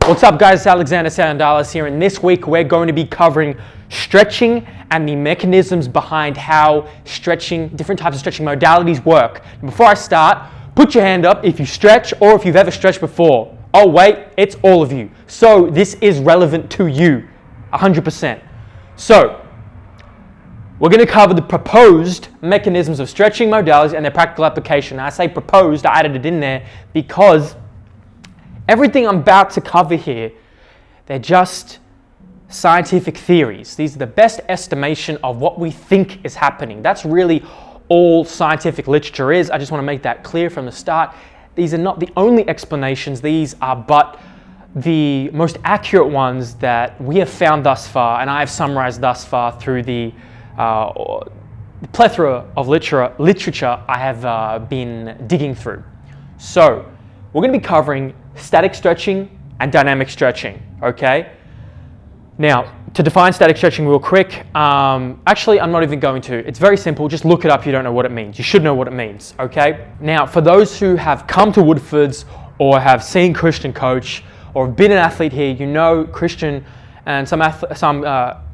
What's up guys, it's Alexander Sandalis here, and this week we're going to be covering stretching and the mechanisms behind how different types of stretching modalities work. And before I start, put your hand up if you stretch or if you've ever stretched before. Oh wait, it's all of you. So this is relevant to you, 100%. So, we're going to cover the proposed mechanisms of stretching modalities and their practical application. Now, I say proposed, I added it in there because everything I'm about to cover here, they're just scientific theories. These are the best estimation of what we think is happening. That's really all scientific literature is. I just want to make that clear from the start. These are not the only explanations. These are but the most accurate ones that we have found thus far, and I have summarized thus far through the plethora of literature I have been digging through. So, we're going to be covering static stretching and dynamic stretching, okay? Now, to define static stretching real quick, actually I'm not even going to. It's very simple, just look it up if you don't know what it means. You should know what it means, okay? Now, for those who have come to Woodford's or have seen Christian coach or have been an athlete here, you know Christian and some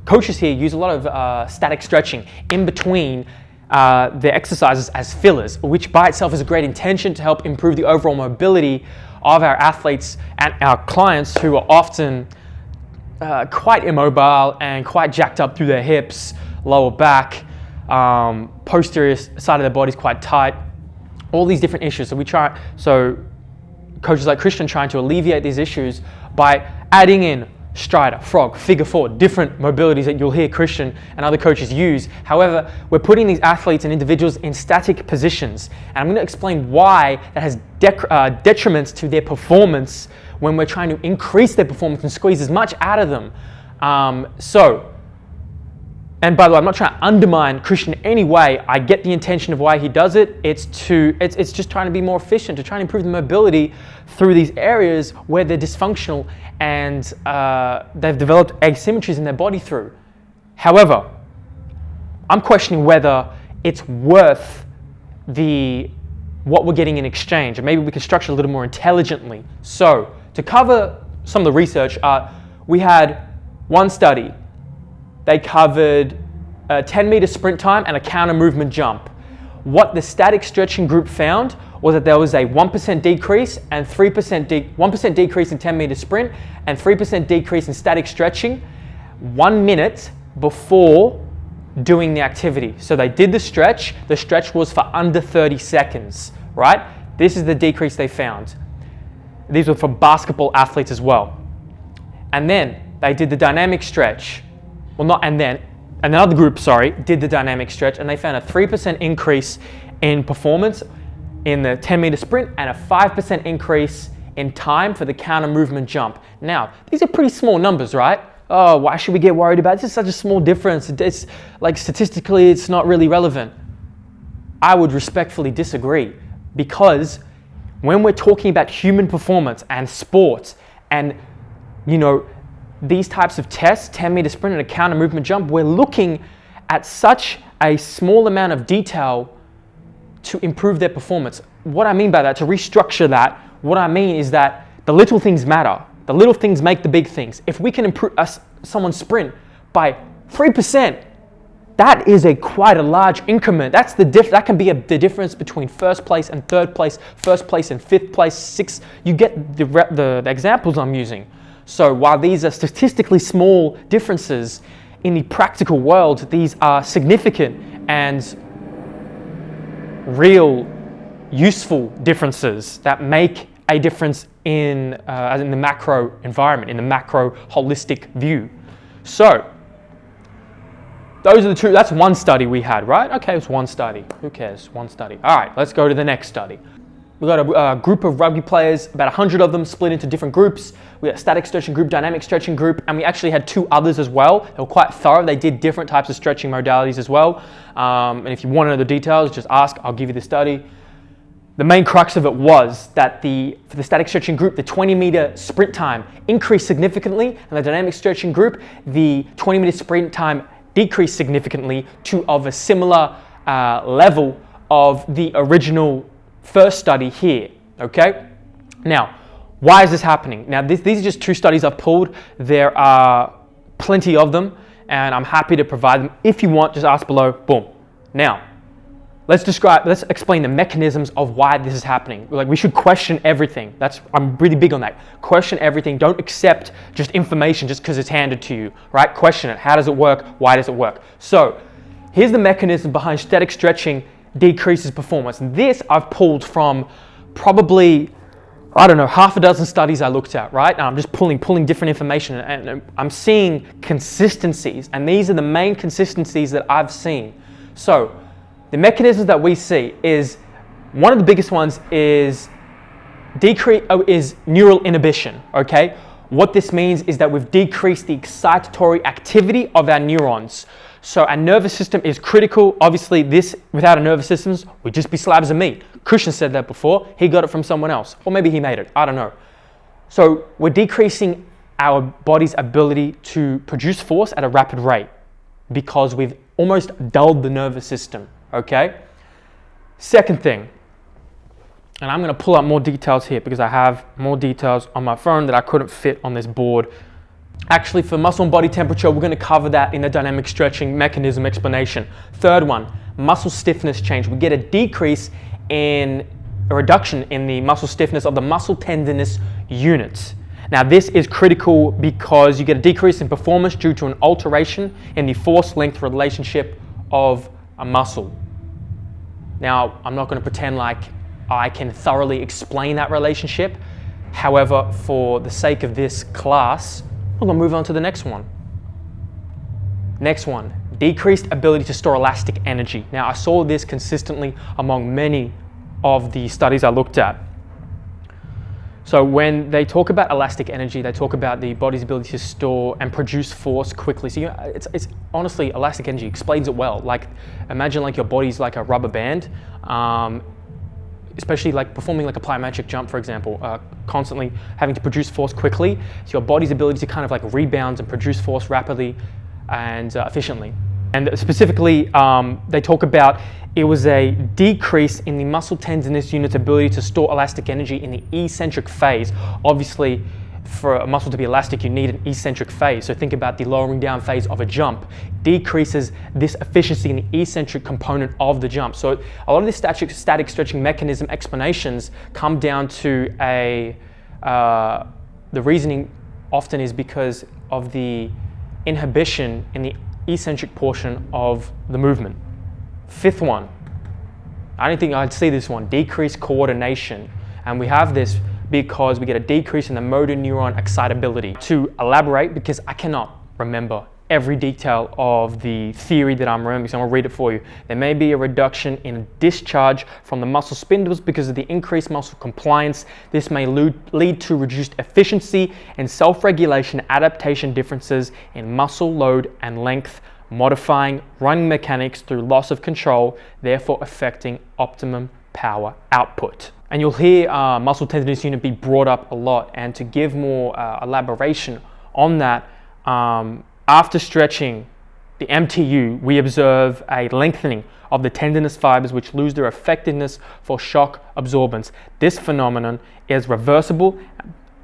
coaches here use a lot of static stretching in between their exercises as fillers, which by itself is a great intention to help improve the overall mobility of our athletes and our clients who are often quite immobile and quite jacked up through their hips, lower back, posterior side of their body is quite tight, all these different issues. So coaches like Christian trying to alleviate these issues by adding in strider, frog, figure four, different mobilities that you'll hear Christian and other coaches use. However, we're putting these athletes and individuals in static positions, and I'm going to explain why that has detriments to their performance when we're trying to increase their performance and squeeze as much out of them. And by the way, I'm not trying to undermine Christian in any way. I get the intention of why he does it. It's just trying to be more efficient, to try and improve the mobility through these areas where they're dysfunctional and they've developed asymmetries in their body through. However, I'm questioning whether it's worth what we're getting in exchange, and maybe we can structure it a little more intelligently. So, to cover some of the research, we had one study. They covered a 10-meter sprint time and a counter movement jump. What the static stretching group found was that there was a 1% decrease and 1% decrease in 10-meter sprint and 3% decrease in static stretching 1 minute before doing the activity. So they did the stretch. The stretch was for under 30 seconds, right? This is the decrease they found. These were for basketball athletes as well. And then they did the dynamic stretch. Another group, did the dynamic stretch, and they found a 3% increase in performance in the 10-meter sprint and a 5% increase in time for the counter movement jump. Now, these are pretty small numbers, right? Oh, why should we get worried about it? This is such a small difference. It's like statistically, it's not really relevant. I would respectfully disagree, because when we're talking about human performance and sports and, these types of tests, 10-meter sprint and a counter movement jump, we're looking at such a small amount of detail to improve their performance. What I mean by that, to restructure that, what I mean is that the little things matter. The little things make the big things. If we can improve someone's sprint by 3%, that is quite a large increment. That can be the difference between first place and third place, first place and fifth place, sixth. You get the examples I'm using. So while these are statistically small differences, in the practical world, these are significant and real useful differences that make a difference in the macro environment, in the macro holistic view. So those are the two. That's one study we had, right? Okay, it's one study. Who cares? One study. All right, let's go to the next study. We got a group of rugby players, about 100 of them split into different groups. We got a static stretching group, dynamic stretching group, and we actually had 2 others as well. They were quite thorough. They did different types of stretching modalities as well. And if you want to know the details, just ask. I'll give you the study. The main crux of it was that for the static stretching group, the 20-meter sprint time increased significantly, and the dynamic stretching group, the 20-meter sprint time decreased significantly to of a similar level of the original first study here, okay? Now, Why is this happening? Now, these are just two studies I've pulled. There are plenty of them, and I'm happy to provide them. If you want, just ask below. Boom. Now, let's explain the mechanisms of why this is happening. Like, we should question everything. I'm really big on that. Question everything. Don't accept just information just because it's handed to you, right? Question it. How does it work? Why does it work? So, here's the mechanism behind static stretching decreases performance. And this I've pulled from probably, I don't know, half a dozen studies I looked at, right? And I'm just pulling different information, and I'm seeing consistencies, and these are the main consistencies that I've seen. So the mechanisms that we see is, one of the biggest ones is neural inhibition, okay? What this means is that we've decreased the excitatory activity of our neurons. So our nervous system is critical. Obviously, without a nervous system, we'd just be slabs of meat. Christian said that before. He got it from someone else. Or maybe he made it. I don't know. So we're decreasing our body's ability to produce force at a rapid rate because we've almost dulled the nervous system, okay? Second thing, and I'm going to pull up more details here because I have more details on my phone that I couldn't fit on this board. Actually, for muscle and body temperature, we're going to cover that in the dynamic stretching mechanism explanation. Third one, muscle stiffness change. We get a reduction in the muscle stiffness of the muscle tendinous units. Now, this is critical because you get a decrease in performance due to an alteration in the force-length relationship of a muscle. Now, I'm not going to pretend like I can thoroughly explain that relationship. However, for the sake of this class, we're going to move on to the next one. Next one, decreased ability to store elastic energy. Now, I saw this consistently among many of the studies I looked at. So when they talk about elastic energy, they talk about the body's ability to store and produce force quickly. So it's honestly, elastic energy explains it well. Like, imagine like your body's like a rubber band, especially like performing like a plyometric jump, for example, constantly having to produce force quickly. So your body's ability to kind of like rebound and produce force rapidly and efficiently. And specifically, they talk about it was a decrease in the muscle tendinous unit's ability to store elastic energy in the eccentric phase. Obviously, for a muscle to be elastic, you need an eccentric phase. So think about the lowering down phase of a jump. Decreases this efficiency in the eccentric component of the jump. So a lot of these static stretching mechanism explanations come down to the reasoning often is because of the inhibition in the eccentric portion of the movement. Fifth one, I don't think I'd see this one, decreased coordination. And we have this because we get a decrease in the motor neuron excitability. To elaborate, because I cannot remember every detail of the theory that I'm remembering, so I'm gonna read it for you. There may be a reduction in discharge from the muscle spindles because of the increased muscle compliance. This may lead to reduced efficiency and self-regulation adaptation differences in muscle load and length, modifying running mechanics through loss of control, therefore affecting optimum power output. And you'll hear muscle tendinous unit be brought up a lot. And to give more elaboration on that, after stretching the MTU, we observe a lengthening of the tendinous fibers which lose their effectiveness for shock absorbance. This phenomenon is reversible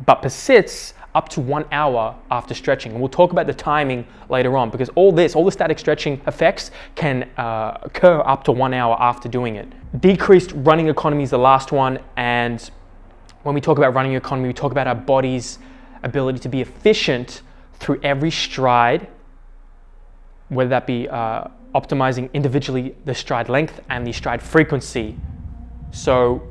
but persists up to 1 hour after stretching. And we'll talk about the timing later on, because all the static stretching effects can occur up to 1 hour after doing it. Decreased running economy is the last one. And when we talk about running economy, we talk about our body's ability to be efficient through every stride, whether that be optimizing individually the stride length and the stride frequency. So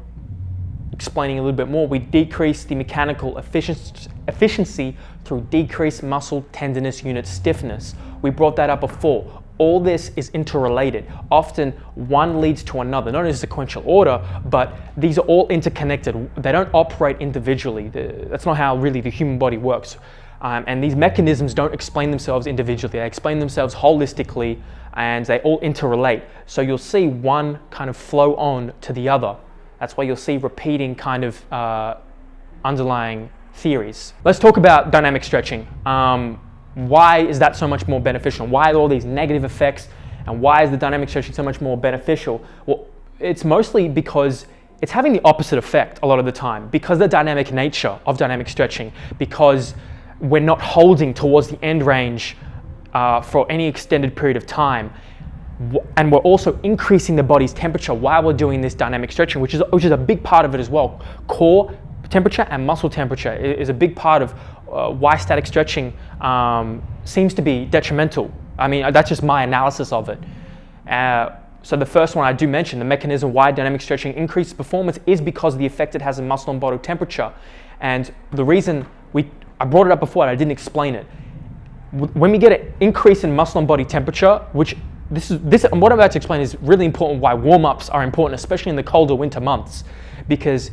explaining a little bit more, we decrease the mechanical efficiency through decreased muscle tendinous unit stiffness. We brought that up before. All this is interrelated. Often one leads to another, not in a sequential order, but these are all interconnected. They don't operate individually. That's not how really the human body works. And these mechanisms don't explain themselves individually. They explain themselves holistically, and they all interrelate. So you'll see one kind of flow on to the other. That's why you'll see repeating kind of underlying theories. Let's talk about dynamic stretching. Why is that so much more beneficial? Why are all these negative effects? And why is the dynamic stretching so much more beneficial? Well, it's mostly because it's having the opposite effect a lot of the time because the dynamic nature of dynamic stretching, because we're not holding towards the end range for any extended period of time. And we're also increasing the body's temperature while we're doing this dynamic stretching, which is a big part of it as well. Core temperature and muscle temperature is a big part of why static stretching seems to be detrimental. I mean, that's just my analysis of it. So the first one I do mention, the mechanism why dynamic stretching increases performance is because of the effect it has on muscle and body temperature. And the reason I brought it up before and I didn't explain it. When we get an increase in muscle and body temperature, which this what I'm about to explain is really important, why warm-ups are important, especially in the colder winter months, because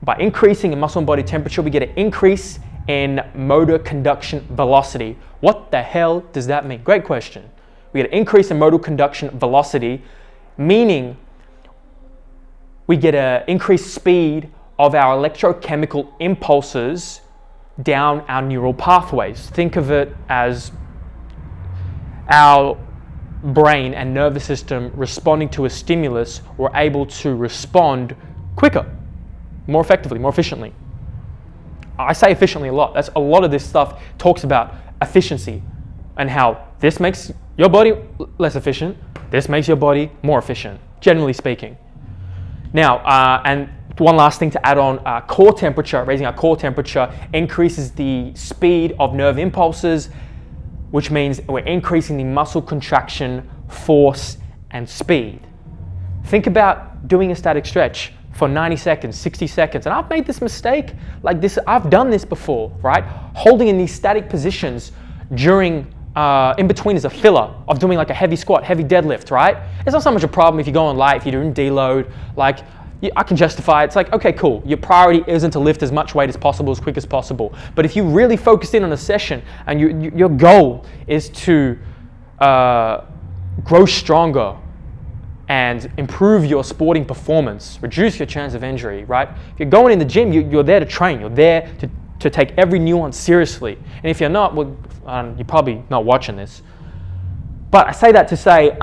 by increasing in muscle and body temperature, we get an increase in motor conduction velocity. What the hell does that mean? Great question. We get an increase in motor conduction velocity, meaning we get an increased speed of our electrochemical impulses down our neural pathways. Think of it as our brain and nervous system responding to a stimulus. We're able to respond quicker, more effectively, more efficiently. I say efficiently a lot. That's a lot of this stuff talks about efficiency and how this makes your body less efficient, this makes your body more efficient, generally speaking. Now, and one last thing to add on, core temperature, raising our core temperature increases the speed of nerve impulses, which means we're increasing the muscle contraction, force, and speed. Think about doing a static stretch for 90 seconds, 60 seconds, and I've made this mistake, like this, I've done this before, right? Holding in these static positions during, in between is a filler of doing like a heavy squat, heavy deadlift, right? It's not so much a problem if you go on light, if you're doing deload, like, I can justify it. It's like, okay, cool. Your priority isn't to lift as much weight as possible, as quick as possible. But if you really focus in on a session and your goal is to grow stronger and improve your sporting performance, reduce your chance of injury, right? If you're going in the gym, you're there to train. You're there to take every nuance seriously. And if you're not, well, you're probably not watching this. But I say that to say,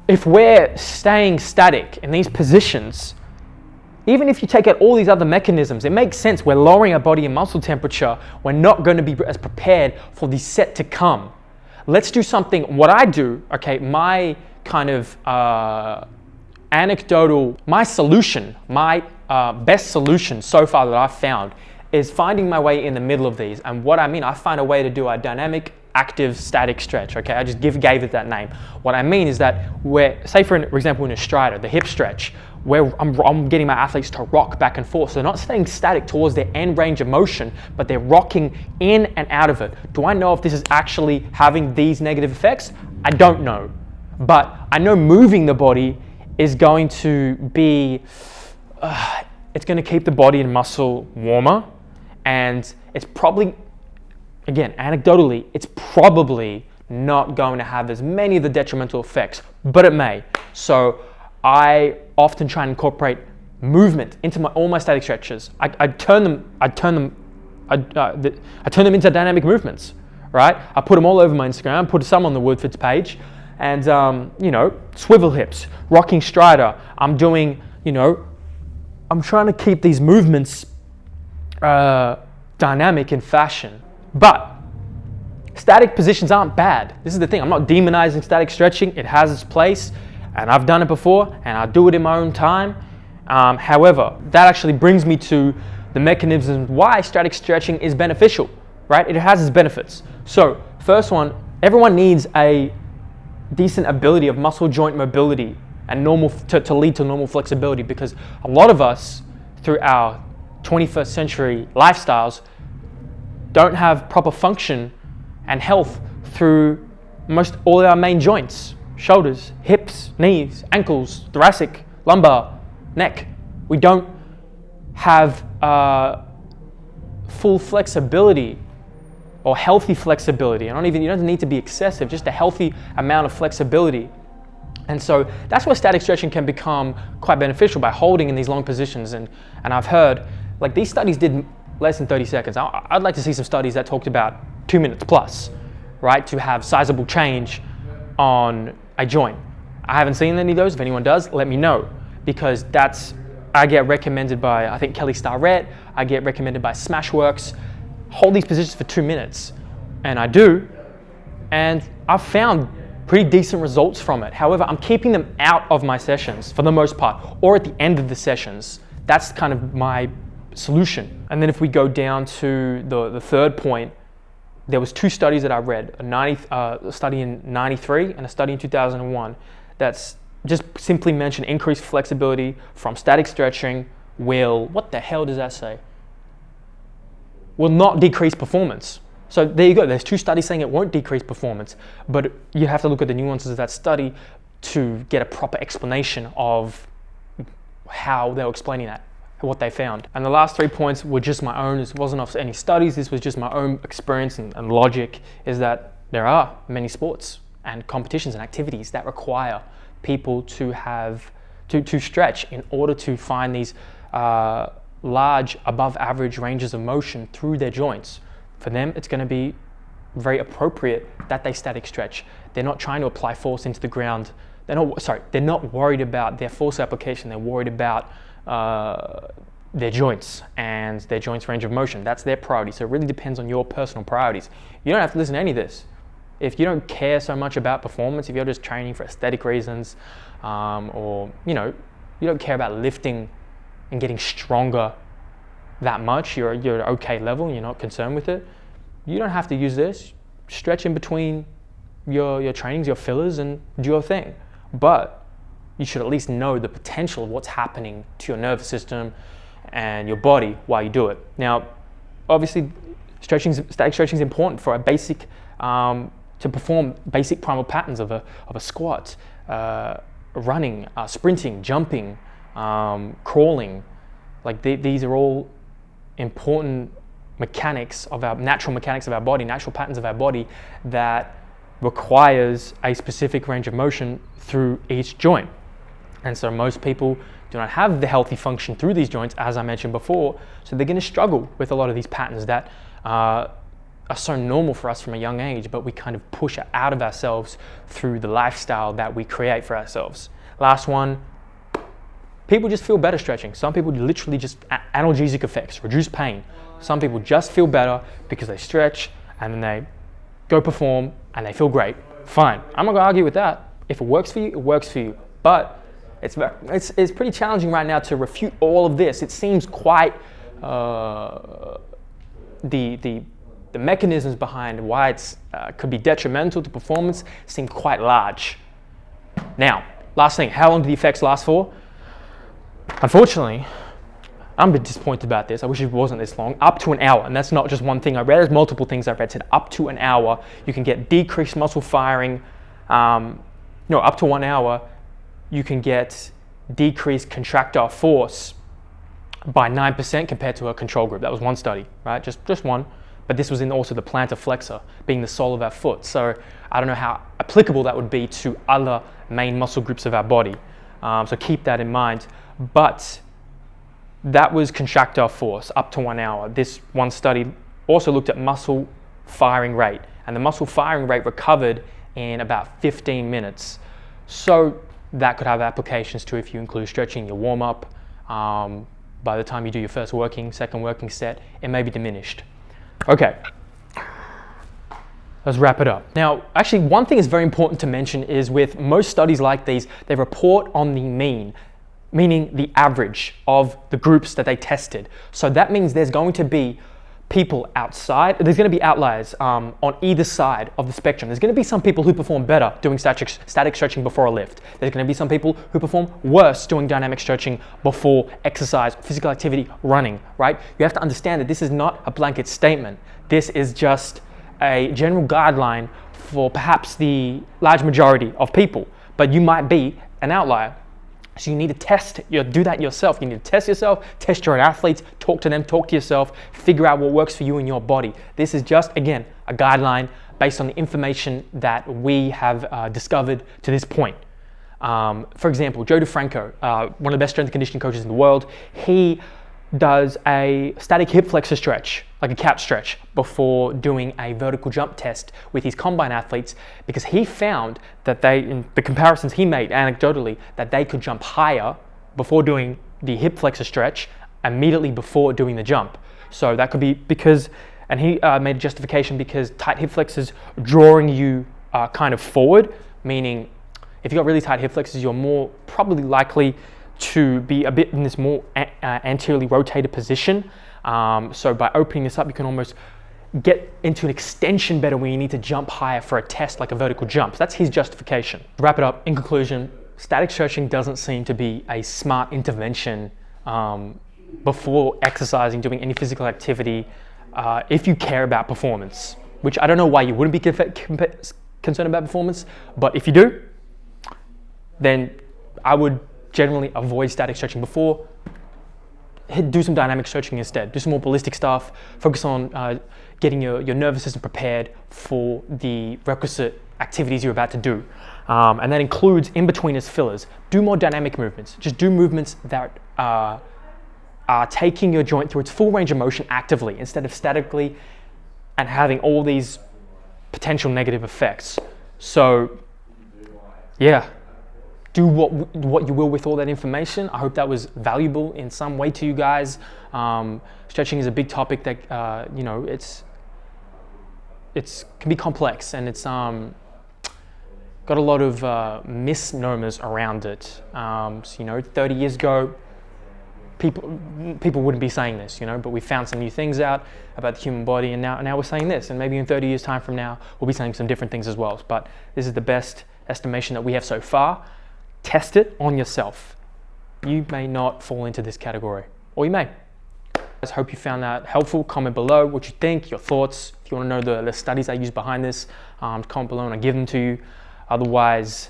if we're staying static in these positions, even if you take out all these other mechanisms, it makes sense. We're lowering our body and muscle temperature. We're not going to be as prepared for the set to come. Let's do something. What I do, okay, my kind of anecdotal, my solution, my best solution so far that I've found is finding my way in the middle of these. And what I mean, I find a way to do a dynamic active static stretch, okay? I just gave it that name. What I mean is that say for example in a strider, the hip stretch, where I'm getting my athletes to rock back and forth. So they're not staying static towards their end range of motion, but they're rocking in and out of it. Do I know if this is actually having these negative effects? I don't know. But I know moving the body is going to be, it's going to keep the body and muscle warmer, and it's probably, again, anecdotally, it's probably not going to have as many of the detrimental effects, but it may. So I often try and incorporate movement into all my static stretches. I turn them into dynamic movements, right? I put them all over my Instagram, put some on the Woodford's page, and swivel hips, rocking strider. I'm doing, I'm trying to keep these movements dynamic in fashion. But static positions aren't bad. This is the thing. I'm not demonizing static stretching. It has its place, and I've done it before, and I do it in my own time. However, that actually brings me to the mechanisms why static stretching is beneficial, right? It has its benefits. So, first one, everyone needs a decent ability of muscle joint mobility and to lead to normal flexibility, because a lot of us, through our 21st century lifestyles, don't have proper function and health through most all of our main joints: shoulders, hips, knees, ankles, thoracic, lumbar, neck. We don't have full flexibility or healthy flexibility. You don't need to be excessive, just a healthy amount of flexibility. And so that's where static stretching can become quite beneficial, by holding in these long positions. And I've heard, like, these studies did less than 30 seconds. I'd like to see some studies that talked about 2 minutes plus, right, to have sizable change on a joint. I haven't seen any of those. If anyone does, let me know. because I get recommended by, I think, Kelly Starrett, I get recommended by Smashworks. Hold these positions for 2 minutes, and I do, and I've found pretty decent results from it. However, I'm keeping them out of my sessions for the most part, or at the end of the sessions. That's kind of my solution. And then if we go down to the third point, there was 2 studies that I read, a study in 93 and a study in 2001 that's just simply mentioned increased flexibility from static stretching what the hell does that say? Will not decrease performance. So there you go, there's 2 studies saying it won't decrease performance, but you have to look at the nuances of that study to get a proper explanation of how they were explaining that, what they found. And the last 3 points were just my own. This wasn't off any studies, this was just my own experience and logic, is that there are many sports and competitions and activities that require people to stretch in order to find these large above average ranges of motion through their joints. For them, it's going to be very appropriate that they static stretch. They're not trying to apply force into the ground. They're not worried about their force application. They're worried about their joints and their joints range of motion. That's their priority. So it really depends on your personal priorities. You don't have to listen to any of this. If you don't care so much about performance, if you're just training for aesthetic reasons, or you don't care about lifting and getting stronger that much, you're at an okay level and you're not concerned with it, you don't have to use this. Stretch in between your trainings, your fillers, and do your thing. But you should at least know the potential of what's happening to your nervous system and your body while you do it. Now, obviously, static stretching is important for a basic, to perform basic primal patterns of a squat, running, sprinting, jumping, crawling. Like these are all important natural mechanics of our body, natural patterns of our body that requires a specific range of motion through each joint. And so most people do not have the healthy function through these joints, as I mentioned before, so they're going to struggle with a lot of these patterns that are so normal for us from a young age, but we kind of push out of ourselves through the lifestyle that we create for ourselves. Last one, people just feel better stretching. Some people literally just analgesic effects, reduce pain. Some people just feel better because they stretch and then they go perform and they feel great. Fine, I'm not gonna argue with that. If it works for you, it works for you. But it's pretty challenging right now to refute all of this. It seems quite, the mechanisms behind why it's could be detrimental to performance seem quite large. Now, last thing, how long do the effects last for? Unfortunately, I'm a bit disappointed about this. I wish it wasn't this long. Up to an hour, and that's not just one thing I read. There's multiple things I've read said up to an hour. You can get decreased muscle firing. Up to 1 hour, you can get decreased contractile force by 9% compared to a control group. That was one study, right? Just one. But this was in also the plantar flexor, being the sole of our foot. So I don't know how applicable that would be to other main muscle groups of our body. So keep that in mind. But that was contractile force up to 1 hour. This one study also looked at muscle firing rate, and the muscle firing rate recovered in about 15 minutes. So that could have applications to if you include stretching your warm-up. By the time you do your second working set, it may be diminished. Okay, let's wrap it up. Now, actually, one thing is very important to mention is with most studies like these, they report on the mean, meaning the average of the groups that they tested. So that means there's going to be people outside, there's going to be outliers on either side of the spectrum. There's going to be some people who perform better doing static stretching before a lift. There's going to be some people who perform worse doing dynamic stretching before exercise, physical activity, running, right? You have to understand that this is not a blanket statement. This is just a general guideline for perhaps the large majority of people, but you might be an outlier. So you need to do that yourself. You need to test yourself, test your own athletes, talk to them, talk to yourself, figure out what works for you and your body. This is just, again, a guideline based on the information that we have discovered to this point. For example, Joe DeFranco, one of the best strength and conditioning coaches in the world, he does a static hip flexor stretch, like a cap stretch, before doing a vertical jump test with his combine athletes, because he found that in the comparisons he made anecdotally, that they could jump higher before doing the hip flexor stretch, immediately before doing the jump. So that could be because, and he made a justification because tight hip flexors drawing you kind of forward, meaning if you've got really tight hip flexors, you're more probably likely to be a bit in this more anteriorly rotated position. So by opening this up, you can almost get into an extension better when you need to jump higher for a test like a vertical jump. So that's his justification. To wrap it up, in conclusion, static stretching doesn't seem to be a smart intervention before exercising, doing any physical activity, if you care about performance, which I don't know why you wouldn't be concerned about performance, but if you do, then I would generally avoid static stretching before. Do some dynamic stretching instead. Do some more ballistic stuff. Focus on getting your nervous system prepared for the requisite activities you're about to do. And that includes in-betweeners fillers. Do more dynamic movements. Just do movements that are taking your joint through its full range of motion actively instead of statically and having all these potential negative effects. So, yeah. Do what you will with all that information. I hope that was valuable in some way to you guys. Stretching is a big topic that it's can be complex, and it's got a lot of misnomers around it. So 30 years ago, people wouldn't be saying this, but we found some new things out about the human body, and now we're saying this, and maybe in 30 years time from now, we'll be saying some different things as well. But this is the best estimation that we have so far. Test it on yourself. You may not fall into this category, or you may. I hope you found that helpful. Comment below what you think, your thoughts. If you want to know the studies I use behind this, comment below and I'll give them to you. Otherwise,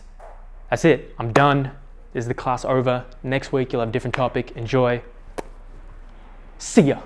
that's it. I'm done. This is the class over. Next week, you'll have a different topic. Enjoy. See ya.